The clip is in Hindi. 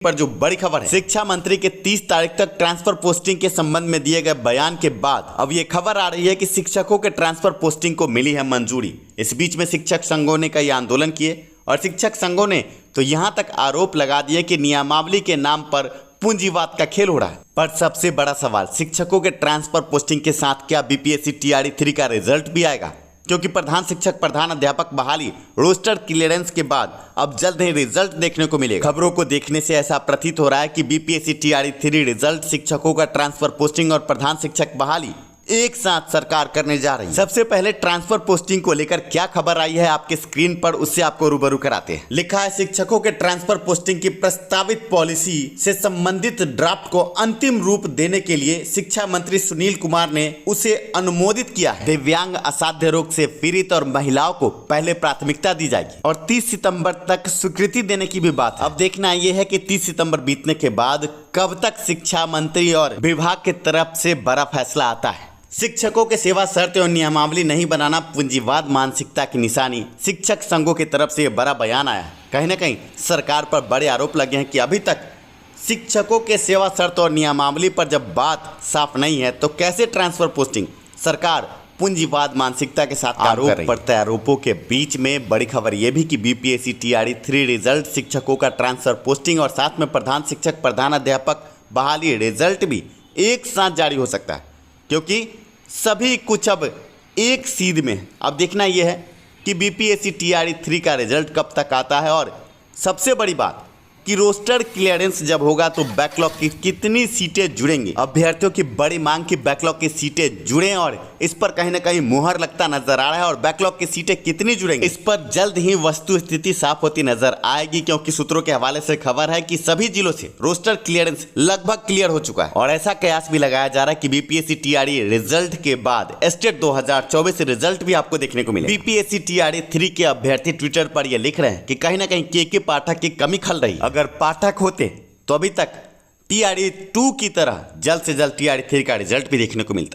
पर जो बड़ी खबर है, शिक्षा मंत्री के 30 तारीख तक ट्रांसफर पोस्टिंग के संबंध में दिए गए बयान के बाद अब ये खबर आ रही है कि शिक्षकों के ट्रांसफर पोस्टिंग को मिली है मंजूरी। इस बीच में शिक्षक संघों ने कई आंदोलन किए और शिक्षक संघों ने तो यहां तक आरोप लगा दिए कि नियमावली के नाम पर पूंजीवाद का खेल हो रहा है। पर सबसे बड़ा सवाल, शिक्षकों के ट्रांसफर पोस्टिंग के साथ क्या बीपीएससी टीआरई 3 का रिजल्ट भी आएगा? क्योंकि प्रधान शिक्षक, प्रधान अध्यापक बहाली रोस्टर क्लियरेंस के बाद अब जल्द ही रिजल्ट देखने को मिलेगा। खबरों को देखने से ऐसा प्रतीत हो रहा है कि बीपीएससी टीआरई 3 रिजल्ट, शिक्षकों का ट्रांसफर पोस्टिंग और प्रधान शिक्षक बहाली एक साथ सरकार करने जा रही है। सबसे पहले ट्रांसफर पोस्टिंग को लेकर क्या खबर आई है आपके स्क्रीन पर, उससे आपको रूबरू कराते हैं। लिखा है, शिक्षकों के ट्रांसफर पोस्टिंग की प्रस्तावित पॉलिसी से संबंधित ड्राफ्ट को अंतिम रूप देने के लिए शिक्षा मंत्री सुनील कुमार ने उसे अनुमोदित किया है। दिव्यांग, असाध्य रोग से पीड़ित और महिलाओं को पहले प्राथमिकता दी जाएगी और 30 सितंबर तक स्वीकृति देने की भी बात है। अब देखना यह है कि 30 सितंबर बीतने के बाद कब तक शिक्षा मंत्री और विभाग की तरफ से बड़ा फैसला आता है। शिक्षकों के सेवा शर्त और नियमावली नहीं बनाना पूंजीवाद मानसिकता की निशानी, शिक्षक संघों की तरफ से बड़ा बयान आया है। कहीं ना कहीं सरकार पर बड़े आरोप लगे हैं कि अभी तक शिक्षकों के सेवा शर्त और नियमावली पर जब बात साफ नहीं है तो कैसे ट्रांसफर पोस्टिंग? सरकार पूंजीवाद मानसिकता के साथ आरोप पड़ते आरोपों के बीच में बड़ी खबर यह भी कि बीपीएससी टीआरई 3 रिजल्ट, शिक्षकों का ट्रांसफर पोस्टिंग और साथ में प्रधान शिक्षक, प्रधान अध्यापक बहाली रिजल्ट भी एक साथ जारी हो सकता है, क्योंकि सभी कुछ अब एक सीध में। अब देखना यह है कि बीपीएससी टीआरई 3 का रिजल्ट कब तक आता है और सबसे बड़ी बात कि रोस्टर क्लियरेंस जब होगा तो बैकलॉग की कितनी सीटें जुड़ेंगी। अभ्यर्थियों की बड़ी मांग की बैकलॉग की सीटें जुड़ें और इस पर कहीं ना कहीं मुहर लगता नजर आ रहा है। और बैकलॉग की सीटें कितनी जुड़ेंगी, इस पर जल्द ही वस्तु स्थिति साफ होती नजर आएगी, क्योंकि सूत्रों के हवाले से खबर है कि सभी जिलों से रोस्टर क्लियरेंस लगभग क्लियर हो चुका है। और ऐसा कयास भी लगाया जा रहा है कि बीपीएससी टीआरई रिजल्ट के बाद स्टेट 2024 रिजल्ट भी आपको देखने को मिले। बीपीएससी टीआरई 3 के अभ्यर्थी ट्विटर पर यह लिख रहे हैं कि कहीं ना कहीं के पाठक की कमी खल रही। अगर पाठक होते तो अभी तक टीआरई 2 की तरह जल्द से जल्द टीआरई 3 का रिजल्ट भी देखने को मिलता।